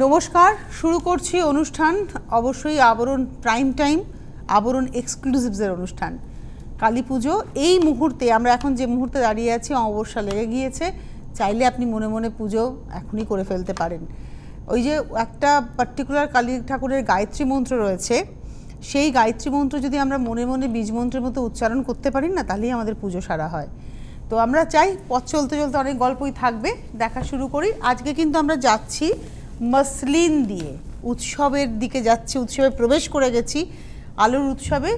নমস্কার, শুরু করছি অনুষ্ঠান। অবশ্যই আবরণ প্রাইম টাইম, আবরণ এক্সক্লুসিভসের অনুষ্ঠান। কালী পুজো এই মুহূর্তে, আমরা এখন যে মুহূর্তে দাঁড়িয়ে আছি, অমাবস্যা লেগে গিয়েছে। চাইলে আপনি মনে মনে পুজো এখনই করে ফেলতে পারেন। ওই যে একটা পার্টিকুলার কালী ঠাকুরের গায়ত্রী মন্ত্র রয়েছে, সেই গায়ত্রী মন্ত্র যদি আমরা মনে মনে বীজ মন্ত্রের মতো উচ্চারণ করতে পারি না, তাহলেই আমাদের পুজো সারা হয়। তো আমরা চাই পথ চলতে চলতে অনেক গল্পই থাকবে, দেখা শুরু করি। আজকে কিন্তু আমরা যাচ্ছি মসলিন দিয়ে, উৎসবের দিকে যাচ্ছি, উৎসবে প্রবেশ করে গেছি, আলোর উৎসবে।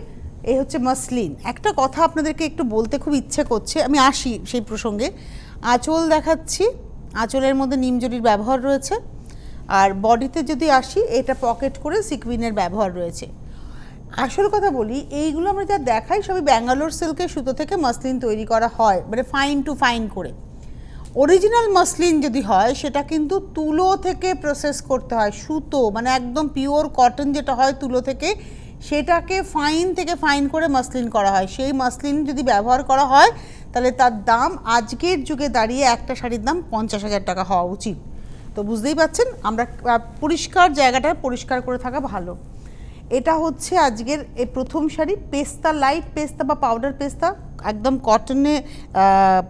এই হচ্ছে মসলিন। একটা কথা আপনাদেরকে একটু বলতে খুব ইচ্ছে করছে, আমি আসি সেই প্রসঙ্গে। আঁচল দেখাচ্ছি, আঁচলের মধ্যে নিমজরির ব্যবহার রয়েছে। আর বডিতে যদি আসি, এটা পকেট করে সিকুইনের ব্যবহার রয়েছে। আসল কথা বলি, এইগুলো আমরা যা দেখাই সবই ব্যাঙ্গালোর সিল্কের সুতো থেকে মসলিন তৈরি করা হয়, মানে ফাইন টু ফাইন করে। অরিজিনাল মসলিন যদি হয়, সেটা কিন্তু তুলো থেকে প্রসেস করতে হয়। সুতো মানে একদম পিওর কটন যেটা হয় তুলো থেকে, সেটাকে ফাইন থেকে ফাইন করে মসলিন করা হয়। সেই মসলিন যদি ব্যবহার করা হয়, তাহলে তার দাম আজকের যুগে দাঁড়িয়ে একটা শাড়ির দাম 50,000 টাকা হওয়া উচিত। তো বুঝতেই পারছেন, আমরা পরিষ্কার জায়গাটা পরিষ্কার করে থাকা ভালো। এটা হচ্ছে আজকের এই প্রথম শাড়ি, পেস্তা, লাইট পেস্তা বা পাউডার পেস্তা, একদম কটনে।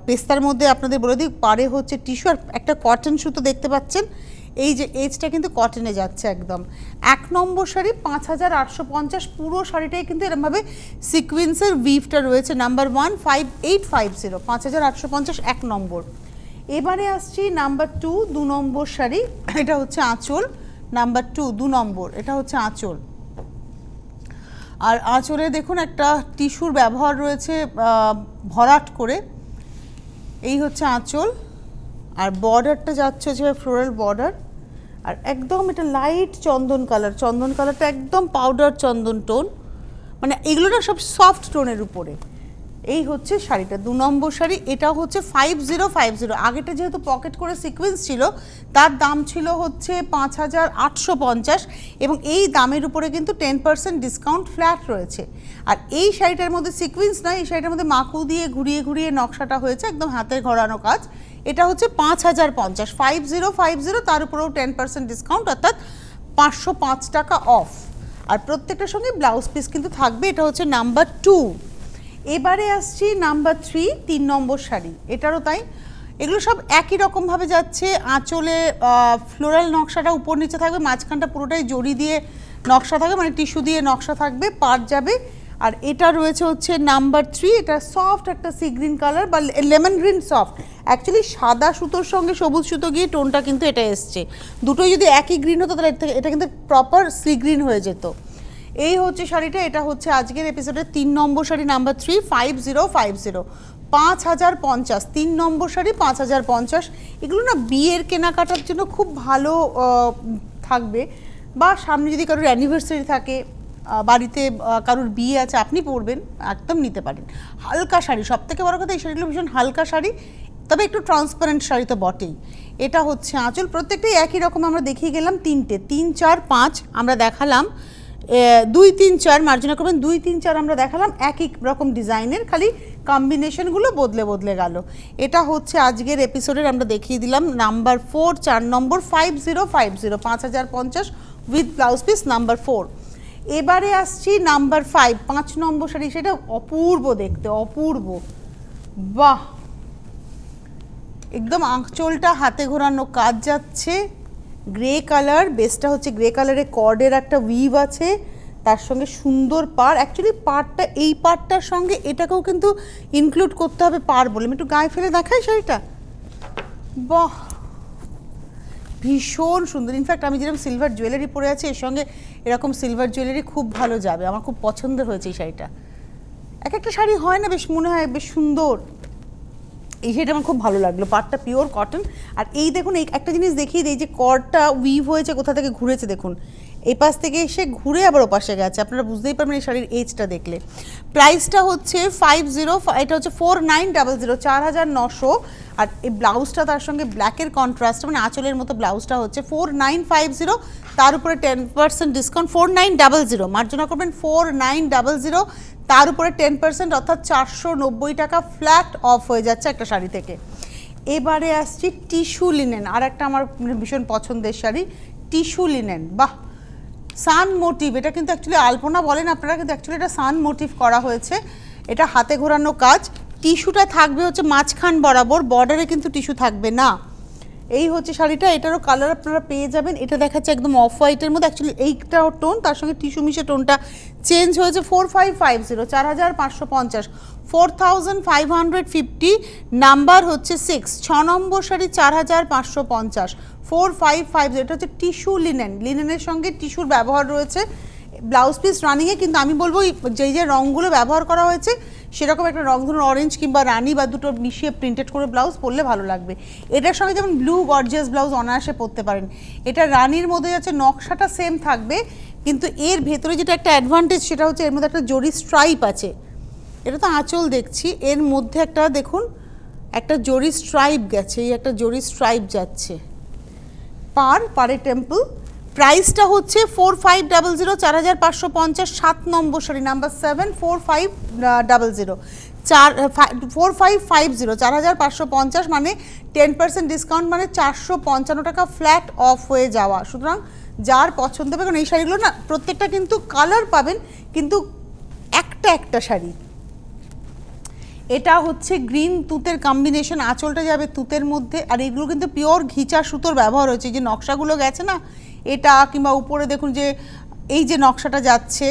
পেস্তার মধ্যে আপনাদের বলে দিই, পাড়ে হচ্ছে টিস্যু আর একটা কটন সুতো দেখতে পাচ্ছেন। এই যে এজটা কিন্তু কটনে যাচ্ছে একদম। 1 নম্বর শাড়ি 5,850। পুরো শাড়িটাই কিন্তু এরকমভাবে সিকুয়েন্সের উইভটা রয়েছে। নাম্বার 1 5850, 5,850 1 নম্বর। এবারে আসছি নাম্বার 2, 2 নম্বর শাড়ি। এটা হচ্ছে আঁচল। নাম্বার 2, 2 নম্বর, এটা হচ্ছে আঁচল। আর আঁচলে দেখুন একটা টিস্যুর ব্যবহার রয়েছে ভরাট করে। এই হচ্ছে আঁচল। আর বর্ডারটা যাচ্ছে হচ্ছে ফ্লোরাল বর্ডার। আর একদম এটা লাইট চন্দন কালার। চন্দন কালারটা একদম পাউডার চন্দন টোন, মানে এগুলো না সব সফট টোনের উপরে। এই হচ্ছে শাড়িটা, 2 নম্বর শাড়ি। এটা হচ্ছে 5050। আগেটা যেহেতু পকেট করে সিকোয়েন্স ছিল, তার দাম ছিল হচ্ছে 5,850, এবং এই দামের উপরে কিন্তু 10% ডিসকাউন্ট ফ্ল্যাট রয়েছে। আর এই শাড়িটার মধ্যে সিকোয়েন্স নয়, এই শাড়িটার মধ্যে মাকু দিয়ে ঘুরিয়ে ঘুরিয়ে নকশাটা হয়েছে, একদম হাতের ঘোরানো কাজ। এটা হচ্ছে 5,050, 5050, তার উপরেও 10% ডিসকাউন্ট, অর্থাৎ 505 টাকা অফ। আর প্রত্যেকটার সঙ্গে ব্লাউজ পিস কিন্তু থাকবে। এটা হচ্ছে নাম্বার 2। এবারে আসছি নাম্বার 3, 3 নম্বর শাড়ি। এটারও তাই, এগুলো সব একই রকমভাবে যাচ্ছে। আঁচলে ফ্লোরাল নকশাটা উপর নিচে থাকবে, মাঝখানটা পুরোটাই জড়ি দিয়ে নকশা থাকবে, মানে টিস্যু দিয়ে নকশা থাকবে, পাট যাবে। আর এটা রয়েছে হচ্ছে নাম্বার 3। এটা সফট একটা সি গ্রিন কালার বা লেমন গ্রিন সফট। অ্যাকচুয়ালি সাদা সুতোর সঙ্গে সবুজ সুতো গিয়ে টোনটা কিন্তু এটা এসছে। দুটোই যদি একই গ্রিন হতো, তাহলে এটা কিন্তু প্রপার সি গ্রিন হয়ে যেত। এই হচ্ছে শাড়িটা। এটা হচ্ছে আজকের এপিসোডের 3 নম্বর শাড়ি, নাম্বার 3, 5050, 5,050। 3 নম্বর শাড়ি 5,050। এগুলো না বিয়ের কেনাকাটার জন্য খুব ভালো থাকবে, বা সামনে যদি কারোর অ্যানিভার্সারি থাকে, বাড়িতে কারোর বিয়ে আছে, আপনি পরবেন, একদম নিতে পারেন। হালকা শাড়ি, সব থেকে বড় কথা এই শাড়িগুলো ভীষণ হালকা শাড়ি, তবে একটু ট্রান্সপারেন্ট শাড়ি তো বটেই। এটা হচ্ছে আঁচল। প্রত্যেকটাই একই রকম আমরা দেখিয়ে গেলাম। 3টে, 3, 4, 5 আমরা দেখালাম। 2, 3, 4 মার্জনা করবেন। 2, 3, 4 আমরা দেখালাম একই রকম ডিজাইনের, খালি কম্বিনেশনগুলো বদলে বদলে গেল। এটা হচ্ছে আজকের এপিসোডের আমরা দেখিয়ে দিলাম number 4, 4 number, 5050, 5,050 with blouse piece, number 4। এবারে আসছি নাম্বার 5, 5 নম্বর শাড়ি। সেটা অপূর্ব দেখতে, অপূর্ব, বাহ! একদম আঁচলটা হাতে ঘোরানো কাজ যাচ্ছে, গ্রে কালার, বেসটা হচ্ছে গ্রে কালারের, কর্ডের একটা উইভ আছে, তার সঙ্গে সুন্দর পাড়। অ্যাকচুয়ালি পাড়টা, এই পাড়টার সঙ্গে এটাকেও কিন্তু ইনক্লুড করতে হবে পাড় বলে। আমি একটু গায়ে ফেলে দেখাই শাড়িটা, বাহ, ভীষণ সুন্দর। ইনফ্যাক্ট আমি যেরকম সিলভার জুয়েলারি পরে আছি, এর সঙ্গে এরকম সিলভার জুয়েলারি খুব ভালো যাবে। আমার খুব পছন্দের হয়েছে এই শাড়িটা। এক একটা শাড়ি হয় না বেশ, মনে হয় বেশ সুন্দর, এই শাড়িটা আমার খুব ভালো লাগলো। পাটটা পিওর কটন। আর এই দেখুন, এই একটা জিনিস দেখিয়ে দিই, যে কর্ডটা উইভ হয়েছে, কোথা থেকে ঘুরেছে দেখুন, এই পাশ থেকে এসে ঘুরে আবার ওপাশে গেছে। আপনারা বুঝতেই পারবেন এই শাড়ির এজটা দেখলে। প্রাইসটা হচ্ছে 50, এটা হচ্ছে 4900, 4,900। আর এই ব্লাউজটা তার সঙ্গে ব্ল্যাকের কন্ট্রাস্ট, মানে আঁচলের মতো ব্লাউজটা হচ্ছে 4950, তার উপরে 10% ডিসকাউন্ট, 4900 মার্জনা করবেন, 4900, তার উপরে 10%, অর্থাৎ 490 টাকা ফ্ল্যাট অফ হয়ে যাচ্ছে একটা শাড়ি থেকে। এবারে আসছি টিস্যু লিনেন, আর একটা আমার ভীষণ পছন্দের শাড়ি। টিস্যু লিনেন, বাহ, সান মোটিভ, এটা কিন্তু অ্যাকচুয়ালি আলপনা বলেন আপনারা, কিন্তু অ্যাকচুয়ালি এটা সান মোটিভ করা হয়েছে। এটা হাতে ঘোরানো কাজ, টিস্যুটা থাকবে হচ্ছে মাঝখান বরাবর, বর্ডারে কিন্তু টিস্যু থাকবে না। এই হচ্ছে শাড়িটা, এটারও কালার আপনারা পেয়ে যাবেন। এটা দেখাচ্ছে একদম অফ হোয়াইটের মধ্যে, অ্যাকচুয়ালি এইটাও টোন, তার সঙ্গে টিস্যু মিশে টোনটা চেঞ্জ হয়েছে। 4550, 4550, 4550, নাম্বার হচ্ছে 6, 6 নম্বর শাড়ি 4550, 4550। এটা হচ্ছে টিস্যু লিনেন, লিনেনের সঙ্গে টিস্যুর ব্যবহার রয়েছে। ব্লাউজ পিস রানিংয়ে, কিন্তু আমি বলবো যেই যে রঙগুলো ব্যবহার করা হয়েছে সেরকম একটা রং, ধরুন অরেঞ্জ কিংবা রানি বা দুটো মিশিয়ে প্রিন্টেড করে ব্লাউজ পরলে ভালো লাগবে। এটার সঙ্গে যেমন ব্লু গর্জিয়াস ব্লাউজ অনায়াসে পরতে পারেন। এটা রানির মধ্যে যাচ্ছে, নকশাটা সেম থাকবে, কিন্তু এর ভেতরে যেটা একটা অ্যাডভান্টেজ সেটা হচ্ছে এর মধ্যে একটা জরি স্ট্রাইপ আছে। এটা তো আঁচল দেখছি, এর মধ্যে একটা দেখুন একটা জরি স্ট্রাইপ গেছে, এই একটা জরি স্ট্রাইপ যাচ্ছে। পারে টেম্পল, প্রাইসটা হচ্ছে 4500, 4550, 7 নম্বর শাড়ি নাম্বার 7, 4500, 4550, 4550, মানে 10% ডিসকাউন্ট, মানে 455 টাকা ফ্ল্যাট অফ হয়ে যাওয়া। সুতরাং যার পছন্দ হবে, কারণ এই শাড়িগুলো না প্রত্যেকটা কিন্তু কালার পাবেন, কিন্তু একটা শাড়ি। এটা হচ্ছে গ্রিন তুতের কম্বিনেশন, আঁচলটা যাবে তুতের মধ্যে, আর এগুলো কিন্তু পিওর ঘিচা সুতোর ব্যবহার হয়েছে। যে নকশাগুলো গেছে না, এটা কিংবা উপরে দেখুন যে এই যে নকশাটা যাচ্ছে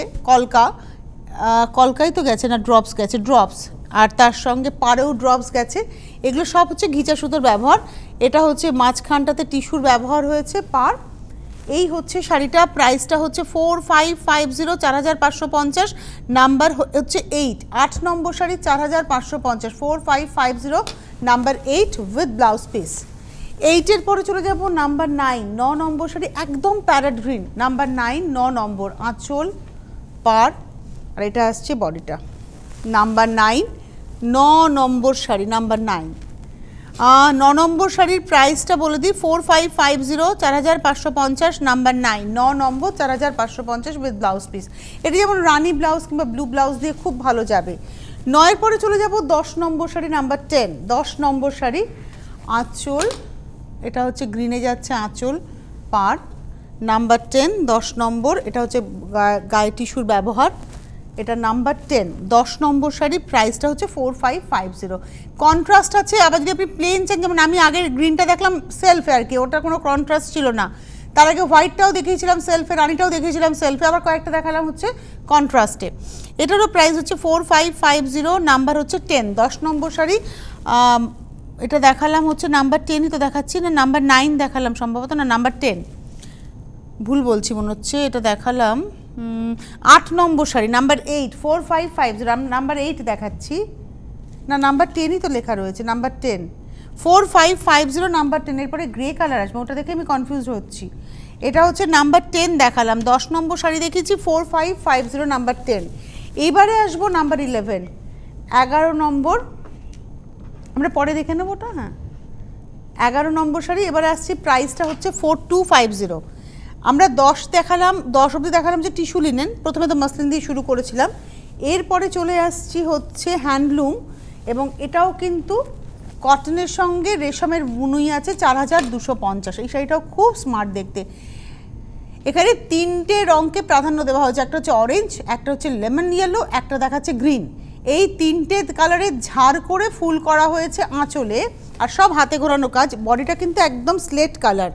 কলকাই তো গেছে না, ড্রপস গেছে, ড্রপস, আর তার সঙ্গে পাড়েও ড্রপস গেছে, এগুলো সব হচ্ছে ঘিচা সুতোর ব্যবহার। এটা হচ্ছে মাঝখানটাতে টিস্যুর ব্যবহার হয়েছে পাড়। এই হচ্ছে শাড়িটা, প্রাইসটা হচ্ছে 4550, 4550, নাম্বার হচ্ছে 8, 8 নম্বর sari 4550, 4550, number 8 with blouse piece. 8-এর পরে চলে যাব নাম্বার 9, 9 নম্বর শাড়ি একদম প্যারেট গ্রিন, নাম্বার 9, 9 নম্বর, আঁচল পাড়, আর এটা আসছে বডিটা। নাম্বার 9, 9 নম্বর শাড়ি, নাম্বার 9। 9 নম্বর শাড়ির প্রাইসটা বলে দিই, 4550, 4550, number 9, 9 number, 4550 with blouse piece. এটা যেমন রানি ব্লাউজ কিংবা ব্লু ব্লাউজ দিয়ে খুব ভালো যাবে। 9-এর পরে চলে যাব 10 নম্বর শাড়ি, নাম্বার 10, 10 নম্বর শাড়ি, আঁচল, এটা হচ্ছে গ্রিনে যাচ্ছে আঁচল পাড়, নাম্বার 10, 10 নম্বর, এটা হচ্ছে গায়ে টিস্যুর ব্যবহার। এটা নাম্বার 10, 10 নম্বর শাড়ি, প্রাইসটা হচ্ছে 4550। কন্ট্রাস্ট আছে, আবার যদি আপনি প্লেন চান, যেমন আমি আগের গ্রিনটা দেখলাম সেলফে আর কি, ওটা কোনো কন্ট্রাস্ট ছিল না। তার আগে হোয়াইটটাও দেখিয়েছিলাম সেলফে, রানিটাও দেখিয়েছিলাম সেলফে, আবার কয়েকটা দেখালাম হচ্ছে কন্ট্রাস্টে। এটারও প্রাইস হচ্ছে 4550, নাম্বার হচ্ছে 10, 10 নম্বর শাড়ি। এটা দেখালাম হচ্ছে নাম্বার 10ই তো দেখাচ্ছি না, নাম্বার 9 দেখালাম সম্ভবত, না নাম্বার 10, ভুল বলছি মনে হচ্ছে, এটা দেখালাম 8 নম্বর শাড়ি, নাম্বার 8, 4550, নাম্বার 8 দেখাচ্ছি না, নাম্বার 10ই তো লেখা রয়েছে, নাম্বার 10, 4550, নাম্বার 10। এরপরে গ্রে কালার আসবে, ওটা দেখে আমি কনফিউজ হচ্ছি। এটা হচ্ছে নাম্বার 10 দেখালাম, 10 নম্বর শাড়ি দেখিয়েছি, 4550, নাম্বার 10। এইবারে আসবো নাম্বার 11, 11 নম্বর, আমরা পরে দেখে নেবো ওটা, হ্যাঁ 11 নম্বর শাড়ি। এবারে আসছি, প্রাইসটা হচ্ছে 4250। আমরা 10 দেখালাম, 10 অবধি দেখালাম যে টিস্যু লিনেন, প্রথমে তো মাসলিন দিয়ে শুরু করেছিলাম, এরপরে চলে আসছি হচ্ছে হ্যান্ডলুম, এবং এটাও কিন্তু কটনের সঙ্গে রেশমের বুনুই আছে, 4250। এই শাড়িটাও খুব স্মার্ট দেখতে। এখানে 3টে রঙকে প্রাধান্য দেওয়া হয়েছে, একটা হচ্ছে অরেঞ্জ, একটা হচ্ছে লেমন ইয়েলো, একটা দেখাচ্ছে গ্রিন। এই 3টে কালারের ঝাড় করে ফুল করা হয়েছে আঁচলে, আর সব হাতে ঘোরানো কাজ। বডিটা কিন্তু একদম স্লেট কালার,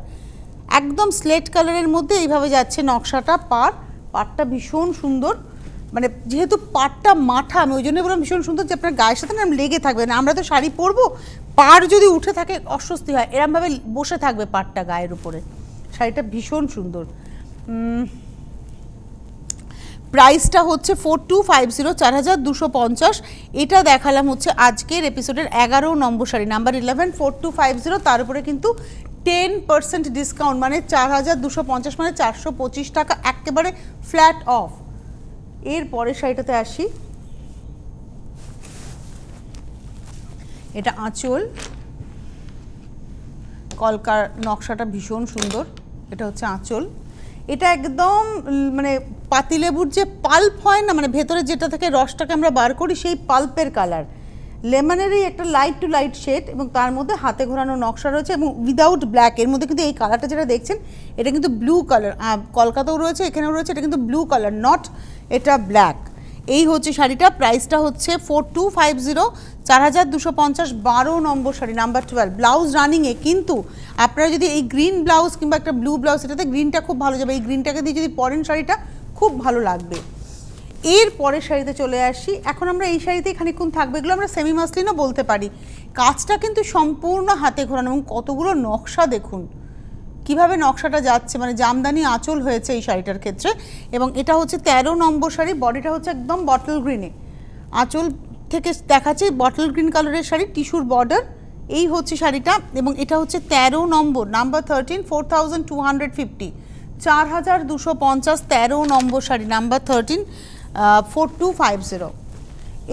একদম স্লেট কালারের মধ্যে এইভাবে যাচ্ছে নকশাটা। পাড়টা ভীষণ সুন্দর, মানে যেহেতু পাড়টা মাঠা, আমি ওই জন্য বললাম ভীষণ সুন্দর, যে আপনার গায়ের সাথে না লেগে থাকবে না। আমরা তো শাড়ি পরবো, পাড় যদি উঠে থাকে অস্বস্তি হয়, এরমভাবে বসে থাকবে পাড়টা গায়ের উপরে। শাড়িটা ভীষণ সুন্দর। প্রাইসটা হচ্ছে 4250, 4250। এটা দেখালাম হচ্ছে আজকের এপিসোডের 11 নম্বর শাড়ি, নাম্বার 11, 4250। তার উপরে কিন্তু 10% ডিসকাউন্ট, মানে 4250, মানে 425 টাকা একেবারে ফ্ল্যাট অফ। এর পরের শাড়িটাতে আসি, এটা আঁচল, কলকার নকশাটা ভীষণ সুন্দর। এটা হচ্ছে আঁচল, এটা একদম মানে পাতিলেবুর যে পাল্প হয় না, মানে ভেতরে যেটা থেকে রসটাকে আমরা বার করি, সেই পাল্পের কালার, লেমনেরই একটা লাইট টু লাইট শেড এবং তার মধ্যে হাতে ঘোরানো নকশা রয়েছে এবং উইদাউট ব্ল্যাক। এর মধ্যে কিন্তু এই কালারটা যেটা দেখছেন এটা কিন্তু ব্লু কালার, কলকাতাও রয়েছে এখানেও রয়েছে, এটা কিন্তু ব্লু কালার, নট এটা ব্ল্যাক। এই হচ্ছে শাড়িটা, প্রাইসটা হচ্ছে 4250, 4250, 12 নম্বর শাড়ি, নাম্বার 12। ব্লাউজ রানিংয়ে, কিন্তু আপনারা যদি এই গ্রিন ব্লাউজ কিংবা একটা ব্লু ব্লাউজ, এটাতে গ্রিনটা খুব ভালো যাবে, এই গ্রিনটাকে দিয়ে যদি পরেন শাড়িটা খুব ভালো লাগবে। এর পরের শাড়িতে চলে আসি, এখন আমরা এই শাড়িতেই খানিকক্ষণ থাকবে, এগুলো আমরা সেমি মাসলিনও বলতে পারি। কাজটা কিন্তু সম্পূর্ণ হাতে ঘোরানো এবং কতগুলো নকশা দেখুন কিভাবে নকশাটা যাচ্ছে, মানে জামদানি আঁচল হয়েছে এই শাড়িটার ক্ষেত্রে। এবং এটা হচ্ছে 13 নম্বর শাড়ি, বডিটা হচ্ছে একদম বটল গ্রিনে, আঁচল থেকে দেখাচ্ছে বটল গ্রিন কালারের শাড়ি, টিস্যুর বর্ডার। এই হচ্ছে শাড়িটা এবং এটা হচ্ছে 13 নম্বর, নাম্বার 13, 4250, 4250, 13 নম্বর শাড়ি, নাম্বার 13, 4250।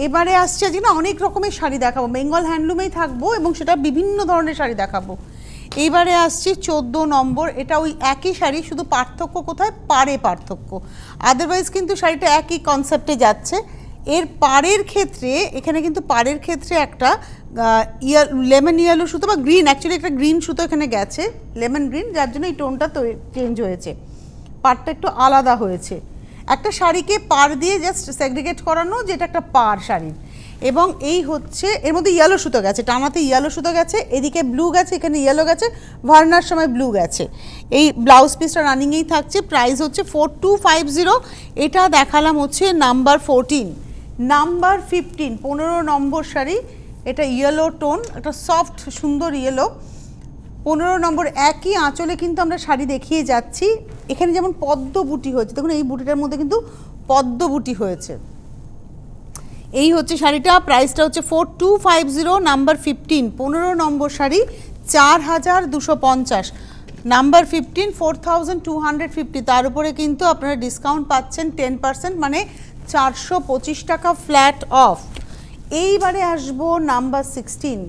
এবারে আসছে আজকে না অনেক রকমের শাড়ি দেখাবো, বেঙ্গল হ্যান্ডলুমেই থাকবো এবং সেটা বিভিন্ন ধরনের শাড়ি দেখাবো। এইবারে আসছি 14 নম্বর, এটা ওই একই শাড়ি, শুধু পার্থক্য কোথায়, পাড়ে পার্থক্য, আদারওয়াইজ কিন্তু শাড়িটা একই কনসেপ্টে যাচ্ছে। এর পাড়ের ক্ষেত্রে, এখানে কিন্তু পাড়ের ক্ষেত্রে একটা লেমন ইয়েলো সুতো বা গ্রিন, অ্যাকচুয়ালি একটা গ্রিন সুতো এখানে গেছে, লেমন গ্রিন, যার জন্য এই টোনটা তো চেঞ্জ হয়েছে, পাড়টা একটু আলাদা হয়েছে। একটা শাড়িকে পাড় দিয়ে জাস্ট সেগ্রিগেট করানো, যেটা একটা পাড় শাড়ির। এবং এই হচ্ছে এর মধ্যে ইয়েলো সুতো গেছে, টানাতে ইয়েলো সুতো গেছে, এদিকে ব্লু গেছে, এখানে ইয়েলো গেছে, ভার্নার সময় ব্লু গেছে। এই ব্লাউজ পিসটা রানিংয়েই থাকছে, প্রাইস হচ্ছে 4250। এটা দেখালাম হচ্ছে নাম্বার 14। নাম্বার 15, 15 নম্বর শাড়ি, এটা ইয়েলো টোন, একটা সফট সুন্দর ইয়েলো। 15 নম্বর, একই আঁচলে কিন্তু আমরা শাড়ি দেখিয়ে যাচ্ছি। এখানে যেমন পদ্ম বুটি হয়েছে, দেখুন এই বুটিটার মধ্যে কিন্তু পদ্ম বুটি হয়েছে। এই হচ্ছে শাড়িটা, প্রাইসটা হচ্ছে 4250, নাম্বার 15, 15 নম্বর শাড়ি, 4250, নাম্বার 15, 4250। তার উপরে কিন্তু আপনারা ডিসকাউন্ট পাচ্ছেন 10%, মানে 425 টাকা ফ্ল্যাট অফ। এইবারে আসবো নাম্বার 16,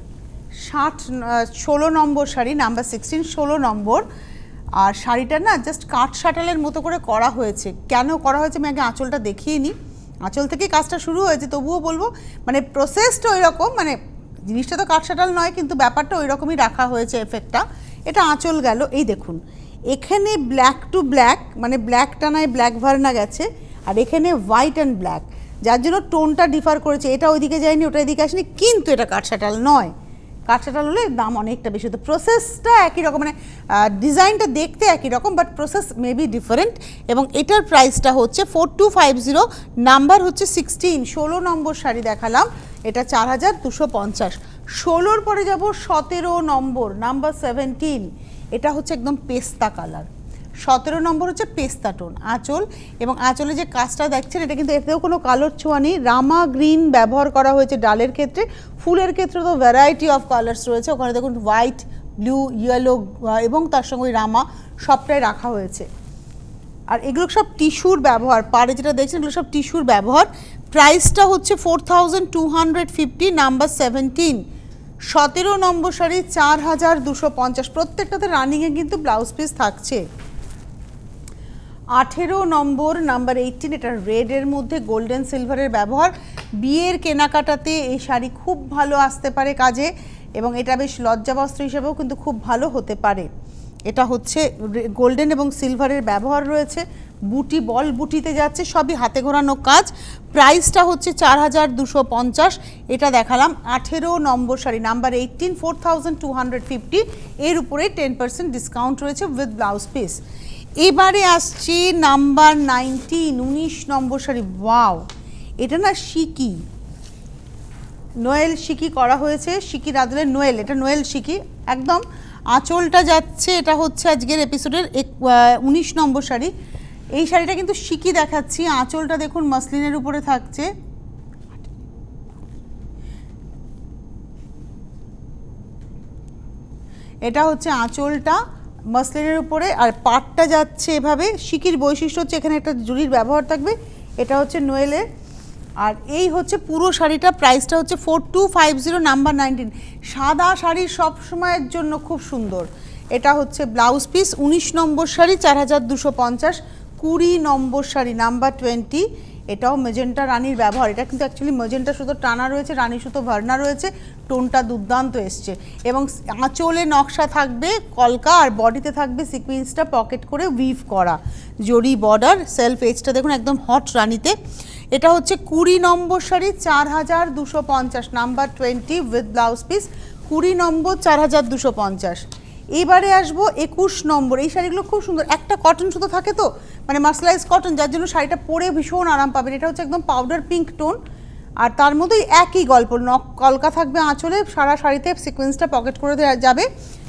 16 নম্বর শাড়ি, নাম্বার 16, 16 নম্বর। আর শাড়িটা না জাস্ট কাঠ শাটালের মতো করে করা হয়েছে। কেন করা হয়েছে আমি আগে আঁচলটা দেখিয়ে নিই, আঁচল থেকেই কাজটা শুরু হয়েছে, তবুও বলবো মানে প্রসেসটা ওই রকম, মানে জিনিসটা তো কাঠ শাটাল নয় কিন্তু ব্যাপারটা ওই রকমই রাখা হয়েছে এফেক্টটা। এটা আঁচল গেল, এই দেখুন এখানে ব্ল্যাক টু ব্ল্যাক, মানে ব্ল্যাক টানায় ব্ল্যাক ভার্না গেছে, আর এখানে হোয়াইট অ্যান্ড ব্ল্যাক, যার জন্য টোনটা ডিফার করেছে, এটা ওইদিকে যায়নি ওটা এদিকে আসেনি, কিন্তু এটা কাঠ শাটাল নয়। কাঠ শাটাল হলে দাম অনেকটা বেশি হতো, প্রসেসটা একই রকম, মানে ডিজাইনটা দেখতে একই রকম বাট প্রসেস মেবি ডিফারেন্ট। এবং এটার প্রাইসটা হচ্ছে 4250, নাম্বার হচ্ছে 16, 16 নম্বর শাড়ি দেখালাম, এটা 4250। 16-র পরে যাব 17 নম্বর, নাম্বার 17, এটা হচ্ছে একদম পেস্তা কালার। 17 নম্বর হচ্ছে পেস্তা টোন আঁচল, এবং আঁচলে যে কাজটা দেখছেন এটা কিন্তু এতেও কোনো কালোর ছোঁয়া নেই, রামা গ্রিন ব্যবহার করা হয়েছে ডালের ক্ষেত্রে। ফুলের ক্ষেত্রে তো ভ্যারাইটি অফ কালার্স রয়েছে, ওখানে দেখুন হোয়াইট, ব্লু, ইয়েলো এবং তার সঙ্গে ওই রামা সবটাই রাখা হয়েছে। আর এগুলো সব টিস্যুর ব্যবহার, পাড়ে যেটা দেখছেন এগুলো সব টিস্যুর ব্যবহার। প্রাইসটা হচ্ছে 4250, নাম্বার 17, 17 নম্বর শাড়ি, 4250। প্রত্যেকটাতে রানিংয়ে কিন্তু ব্লাউজ পিস থাকছে। 18 নম্বর, নাম্বার 18, এটা রেডের মধ্যে গোল্ডেন সিলভারের ব্যবহার। বিয়ের কেনাকাটাতে এই শাড়ি খুব ভালো আসতে পারে কাজে, এবং এটা বেশ লজ্জাবস্ত্র হিসেবেও কিন্তু খুব ভালো হতে পারে। এটা হচ্ছে গোল্ডেন এবং সিলভারের ব্যবহার রয়েছে, বুটি বল বুটিতে যাচ্ছে, সবই হাতে ঘোরানো কাজ। প্রাইসটা হচ্ছে 4250। এটা দেখালাম 18 নম্বর শাড়ি, নাম্বার 18, 4250। এর উপরে 10% ডিসকাউন্ট রয়েছে উইথ ব্লাউজ পিস। এবারে আসছে নাম্বার 19, 19 নম্বর শাড়ি। ওয়াও, এটা না শিকি, নোয়েল শিকি করা হয়েছে, শিকি রাদলের নোয়েল, এটা নোয়েল শিকি একদম। আঁচলটা যাচ্ছে, এটা হচ্ছে আজকের এপিসোডের 19 নম্বর শাড়ি। এই শাড়িটা কিন্তু শিকি দেখাচ্ছি, আঁচলটা দেখুন মসলিনের উপরে থাকছে। এটা হচ্ছে আঁচলটা মসলিনের উপরে, আর পাটটা যাচ্ছে এভাবে। শিকির বৈশিষ্ট্য হচ্ছে এখানে একটা জুড়ির ব্যবহার থাকবে, এটা হচ্ছে নোয়েলের। আর এই হচ্ছে পুরো শাড়িটা, প্রাইসটা হচ্ছে 4250, নাম্বার 19। সাদা শাড়ি সব সময়ের জন্য খুব সুন্দর। এটা হচ্ছে ব্লাউজ পিস, 19 নম্বর শাড়ি, 4250। 20 নম্বর শাড়ি, নাম্বার 20, এটাও মেজেন্টা রানির ব্যবহার, এটা কিন্তু অ্যাকচুয়ালি মেজেন্টা সুতো টানা রয়েছে, রানী সুতো ভার্না রয়েছে, টোনটা দুর্দান্ত এসছে এবং আঁচলে নকশা থাকবে কলকা আর বডিতে থাকবে সিকুয়েন্সটা পকেট করে উইভ করা জরি বর্ডার। সেলফ এজটা দেখুন একদম হট রানিতে। এটা হচ্ছে 20 নম্বর sari 4250 number 20 with blouse piece, 20 নম্বর 4250। এবারে আসবো 21 নম্বর। এই শাড়িগুলো খুব সুন্দর, একটা কটন সুতো থাকে তো মানে মার্সেলাইজ কটন, যার জন্য শাড়িটা পরে ভীষণ আরাম পাবেন। এটা হচ্ছে একদম পাউডার পিঙ্ক টোন আর তার মধ্যেই একই গল্প, কলকা থাকবে আঁচলে, সারা শাড়িতে সিকোয়েন্সটা পকেট করে দেওয়া যাবে।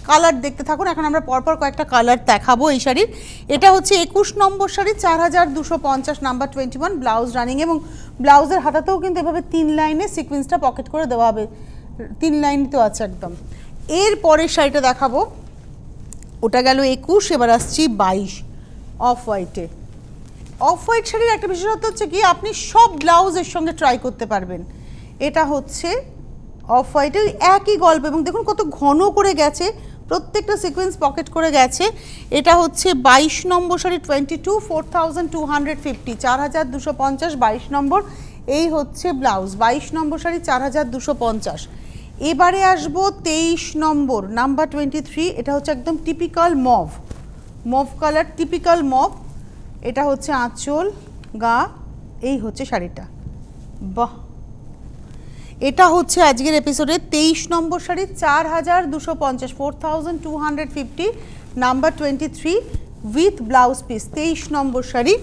কালার দেখতে থাকুন, এখন আমরা পরপর কয়েকটা কালার দেখাবো এই শাড়ির। এটা হচ্ছে 21 নম্বর শাড়ি 4250 নাম্বার 21, ব্লাউজ রানিং এবং ব্লাউজের হাতাতেও কিন্তু এভাবে 3 লাইনে সিকোয়েন্সটা পকেট করে দেওয়া হবে, 3 লাইন তো আছে একদম। এর পরের শাড়িটা দেখাবো, ওটা গেল 21, এবার আসছি 22 অফ হোয়াইটে। অফ হোয়াইট শাড়ির একটা বিশেষত্ব হচ্ছে কি আপনি সব ব্লাউজের সঙ্গে ট্রাই করতে পারবেন। এটা হচ্ছে অফ হোয়াইটের একই গল্প এবং দেখুন কত ঘন করে গেছে, প্রত্যেকটা সিকোয়েন্স পকেট করে গেছে। এটা হচ্ছে 22 নম্বর শাড়ি 22, 4250, 4250, 22 নম্বর। এই হচ্ছে ব্লাউজ, 22 নম্বর শাড়ি 4250। এবারে আসবো 23 নম্বর নাম্বার 23। এটা হচ্ছে একদম typical mauve, mauve colour, typical mauve. এটা হচ্ছে আঁচল, গা, এই হচ্ছে শাড়িটা। বাহ, এটা হচ্ছে আজকের এপিসোডে 23 নম্বর sari 4250, 4250 number 23 with blouse piece. 23 নম্বর শাড়ি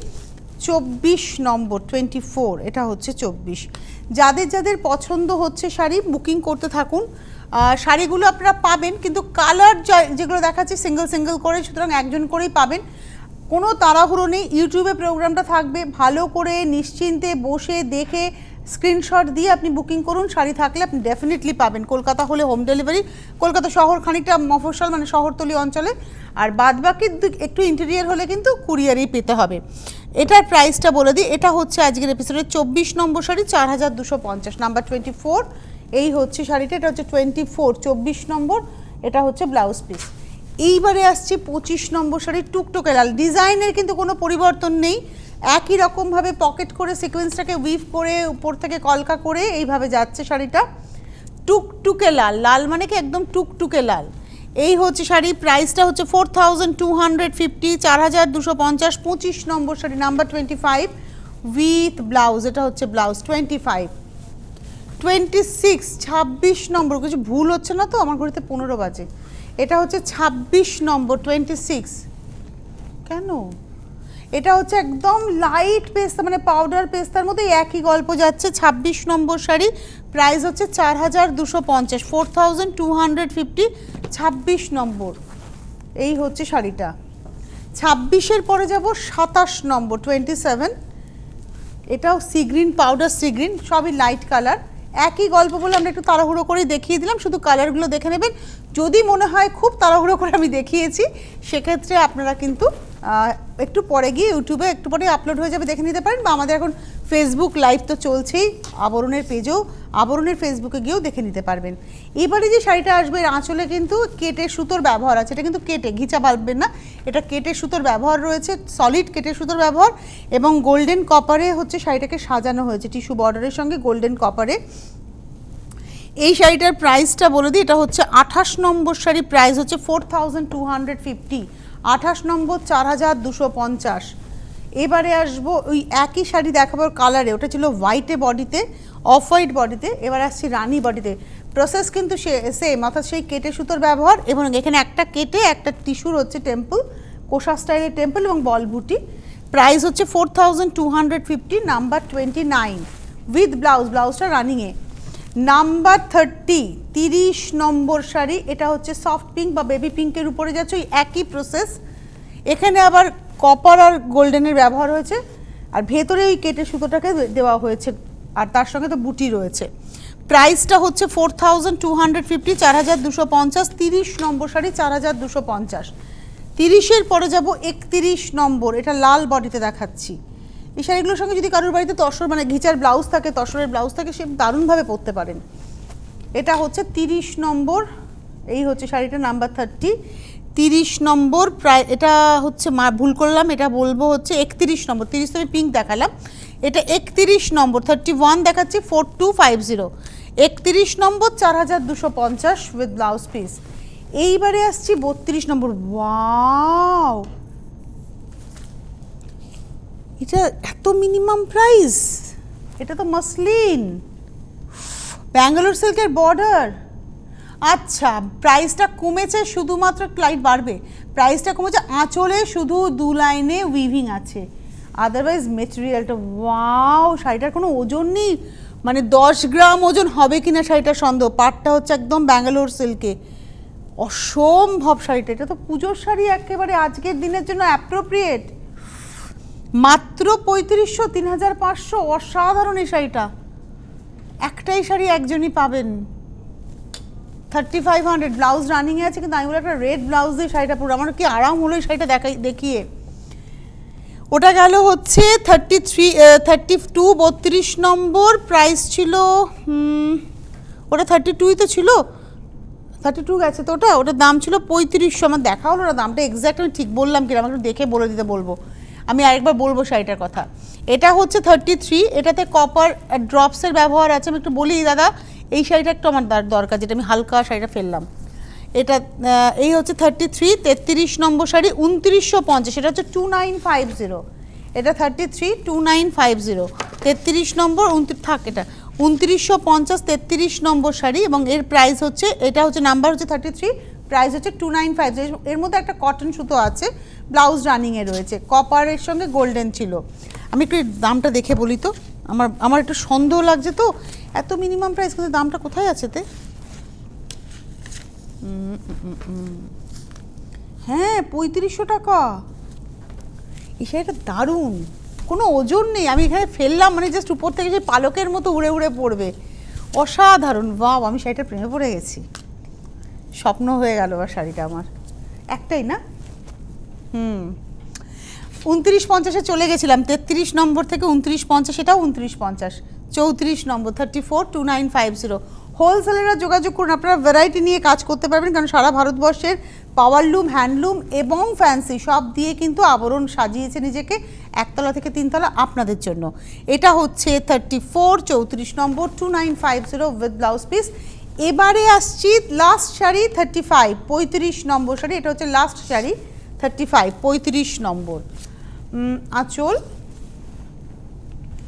24 নম্বর 24, এটা হচ্ছে 24। যাদের যাদের পছন্দ হচ্ছে শাড়ি বুকিং করতে থাকুন। শাড়িগুলো আপনারা পাবেন কিন্তু কালার যেগুলো দেখাচ্ছি সিঙ্গেল সিঙ্গেল করে, সুতরাং একজন করেই পাবেন, কোনো তাড়াহুড়ো নেই। ইউটিউবে প্রোগ্রামটা থাকবে, ভালো করে নিশ্চিন্তে বসে দেখে স্ক্রিনশট দিয়ে আপনি বুকিং করুন। শাড়ি থাকলে আপনি ডেফিনেটলি পাবেন। কলকাতা হলে হোম ডেলিভারি, কলকাতা শহর খানিকটা মফস্বল মানে শহরতলি অঞ্চলে, আর বাদবাকি একটু ইন্টেরিয়ার হলে কিন্তু কুরিয়ারেই পেতে হবে। এটার প্রাইসটা বলে দিই, এটা হচ্ছে আজকের এপিসোডে 24 নম্বর শাড়ি 4250 নাম্বার 24। এই হচ্ছে শাড়িটা, এটা হচ্ছে 24, 24 নম্বর। এটা হচ্ছে ব্লাউজ পিস। এইবারে আসছে 25 নম্বর শাড়ি টুকটুকে লাল। ডিজাইনের কিন্তু কোনো পরিবর্তন নেই, একই রকমভাবে পকেট করে সিকোয়েন্সটাকে উইভ করে উপর থেকে কলকা করে এইভাবে যাচ্ছে শাড়িটা। টুকটুকে লাল, লাল মানে কি একদম টুকটুকে লাল। এই হচ্ছে শাড়ি, প্রাইসটা হচ্ছে 4250, 4250, 25 নম্বর শাড়ি নাম্বার 25 উইথ ব্লাউজ। এটা হচ্ছে ব্লাউজ 25, 26, 26 নম্বর। কিছু ভুল হচ্ছে না তো, আমার ঘড়িতে 15 বাজে। এটা হচ্ছে 26 নম্বর 26। কেন? এটা হচ্ছে একদম লাইট পেস্তা মানে পাউডার পেস্তার মধ্যে একই গল্প যাচ্ছে। 26 নম্বর শাড়ি, প্রাইস হচ্ছে 4250, 4250, 26 নম্বর। এই হচ্ছে শাড়িটা। 26-এর পরে যাব 27 নম্বর 27। এটাও sea green, powder sea green, সবই লাইট কালার। একই গল্প বলে আমরা একটু তাড়াহুড়ো করে দেখিয়ে দিলাম, শুধু কালারগুলো দেখে নেবেন। যদি মনে হয় খুব তাড়াহুড়ো করে আমি দেখিয়েছি সেক্ষেত্রে আপনারা কিন্তু একটু পরে গিয়ে ইউটিউবে একটু পরে আপলোড হয়ে যাবে, দেখে নিতে পারেন, বা আমাদের এখন ফেসবুক লাইভ তো চলছেই, আবরণের পেজেও, আবরণের ফেসবুকে গিয়েও দেখে নিতে পারবেন। এবারে যে শাড়িটা আসবে এর আঁচলে কিন্তু কেটের সুতোর ব্যবহার আছে, এটা কিন্তু কেটে, ঘিচা ভাববেন না, এটা কেটের সুতোর ব্যবহার রয়েছে, সলিড কেটের সুতোর ব্যবহার এবং গোল্ডেন কপারে হচ্ছে শাড়িটাকে সাজানো হয়েছে, টিস্যু বর্ডারের সঙ্গে গোল্ডেন কপারে। এই শাড়িটার প্রাইসটা বলে দিই, এটা হচ্ছে 28 নম্বর শাড়ি, প্রাইস হচ্ছে 4250, 28 নম্বর 4250। এবারে আসবো ওই একই শাড়ি দেখাবার কালারে, ওটা ছিল হোয়াইটে বডিতে, অফ হোয়াইট বডিতে, এবার আসছি রানি বডিতে। প্রসেস কিন্তু সেম, অর্থাৎ সেই কেটে সুতোর ব্যবহার এবং এখানে একটা কেটে একটা টিস্যুর হচ্ছে টেম্পল, কোষা স্টাইলের টেম্পল এবং বল বুটি। প্রাইস হচ্ছে 4250, নাম্বার 29 উইথ ব্লাউজ, ব্লাউজটা রানিংয়ে। নাম্বার 30, 30 নম্বর শাড়ি, এটা হচ্ছে সফট পিঙ্ক বা বেবি পিঙ্কের উপরে যাচ্ছে, ওই একই প্রসেস। এখানে আবার কপার আর গোল্ডেনের ব্যবহার হয়েছে আর ভেতরে ওই কেটে সুতোটাকে দেওয়া হয়েছে আর তার সঙ্গে তো বুটি রয়েছে। প্রাইসটা হচ্ছে 4250, 4250, 30 নম্বর শাড়ি 4250। 30-এর পরে যাব 31 নম্বর, এটা লাল বডিতে দেখাচ্ছি। এই শাড়িগুলোর সঙ্গে যদি কারোর বাড়িতে তসর মানে ঘিচার ব্লাউজ থাকে, তসরের ব্লাউজ থাকে, সে দারুণভাবে পরতে পারেন। এটা হচ্ছে 30 নম্বর, এই হচ্ছে শাড়িটা নাম্বার 30, 30 নম্বর। প্রায় এটা হচ্ছে ভুল করলাম, এটা বলবো হচ্ছে 31 নম্বর, 30 তো আমি পিঙ্ক দেখালাম, এটা 31 নম্বর 31 দেখাচ্ছি 4250, 31 নম্বর 4250 উইথ ব্লাউজ পিস। এইবারে আসছি 32 নম্বর। ওয়াও, এটা এত মিনিমাম প্রাইস, এটা তো মসলিন ব্যাঙ্গালোর সিল্কের বর্ডার। আচ্ছা, প্রাইসটা কমেছে শুধুমাত্র, ক্লাইট বাড়বে, প্রাইসটা কমেছে, আঁচলে শুধু 2 লাইনে উইভিং আছে, আদারওয়াইজ মেটেরিয়ালটা ওয়াও। শাড়িটার কোনো ওজন নেই, মানে 10 গ্রাম ওজন হবে কিনা শাড়িটার সন্দেহ। পাটটা হচ্ছে একদম ব্যাঙ্গালোর সিল্কে, অসম্ভব শাড়িটা। এটা তো পুজোর শাড়ি একেবারে, আজকের দিনের জন্য অ্যাপ্রোপ্রিয়েট। মাত্র 3500, 3500, অসাধারণ এই শাড়িটা। একটাই শাড়ি একজনই পাবেন, 3500। ব্লাউজ রানিংয়ে আছে, কিন্তু আমি বলে একটা রেড ব্লাউজ দিয়ে শাড়িটা পুরো, আমার কি আরাম হলো এই শাড়িটা দেখিয়ে। ওটা গেল হচ্ছে 32 32 নম্বর, প্রাইস ছিল ওটা 32ই তো ছিল, 32 গেছে তো, ওটার দাম ছিল 3500। আমার দেখা হলো না দামটা এক্স্যাক্ট আমি ঠিক বললাম কিনা, আমাকে দেখে বলে দিতে বলবো, আমি আরেকবার বলবো শাড়িটার কথা। এটা হচ্ছে 33, এটাতে কপার ড্রপসের ব্যবহার আছে। আমি একটু বলি দাদা, এই শাড়িটা একটু আমার দরকার, যেটা আমি হালকা শাড়িটা ফেললাম। এটা এই হচ্ছে 33, 33 নম্বর শাড়ি 2950, এটা হচ্ছে 2950। এটা 33 2950, 33 নম্বর থাক, এটা 2950, 33 নম্বর শাড়ি, এবং এর প্রাইস হচ্ছে, এটা হচ্ছে নাম্বার হচ্ছে 33, প্রাইস হচ্ছে 2950। এর মধ্যে একটা কটন সুতো আছে, ব্লাউজ রানিংয়ে রয়েছে, কপারের সঙ্গে গোল্ডেন ছিল। আমি একটু দামটা দেখে বলি তো, আমার একটু সন্দেহ লাগছে তো, এত মিনিমাম প্রাইস কিন্তু দামটা কোথায় আছে তে? হ্যাঁ, 3500 টাকা। এই শাড়িটা দারুণ, কোনো ওজন নেই, আমি এখানে ফেললাম মানে জাস্ট উপর থেকে যে পালকের মতো উড়ে উড়ে পড়বে, অসাধারণ। বাহ, আমি শাড়িটা প্রেমে পড়ে গেছি, স্বপ্ন হয়ে গেল আর শাড়িটা আমার। একটাই না? 2950-এ চলে গেছিলাম, 33 নম্বর থেকে 2950, এটাও 2950, 34 নম্বর 34 2950। হোলসেলাররা যোগাযোগ করুন, আপনারা ভ্যারাইটি নিয়ে কাজ করতে পারবেন, কারণ সারা ভারতবর্ষের পাওয়ারলুম, হ্যান্ডলুম এবং ফ্যান্সি সব দিয়ে কিন্তু আবরণ সাজিয়েছে নিজেকে, একতলা থেকে 3 তলা আপনাদের জন্য। এটা হচ্ছে 34 34 নম্বর 2950 উইথ ব্লাউজ পিস। এবারে আসছি লাস্ট শাড়ি 35 35 নম্বর শাড়ি, এটা হচ্ছে লাস্ট শাড়ি 35 35 নম্বর। আঁচল,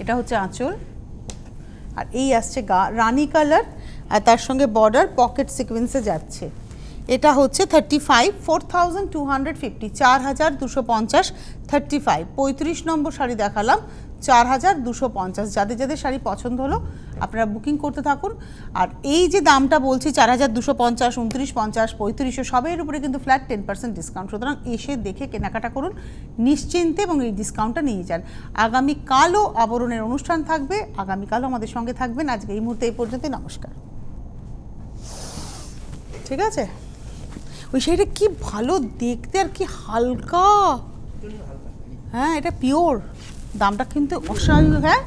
এটা হচ্ছে আঁচল, আর এই আসছে রানি কালার, আর তার সঙ্গে বর্ডার পকেট সিকোয়েন্সে যাচ্ছে। এটা হচ্ছে 35 4250, 4250, 35 35 নম্বর শাড়ি দেখালাম, 4250। যাদের যাদের শাড়ি পছন্দ হলো আপনারা বুকিং করতে থাকুন। আর এই যে দামটা বলছি 4250, 2950, 3500, সবের উপরে কিন্তু ফ্ল্যাট 10% ডিসকাউন্ট, সুতরাং এসে দেখে কেনাকাটা করুন নিশ্চিন্তে এবং এই ডিসকাউন্টটা নিয়ে যান। আগামীকালও আবরণের অনুষ্ঠান থাকবে, আগামীকালও আমাদের সঙ্গে থাকবেন। আজকে এই মুহূর্তে এই পর্যন্তই, নমস্কার। ঠিক আছে, ওই শাড়িটা কি ভালো দেখতে আর কি হালকা। হ্যাঁ, এটা পিওর, দামটা কিন্তু অসাধারণ। হ্যাঁ,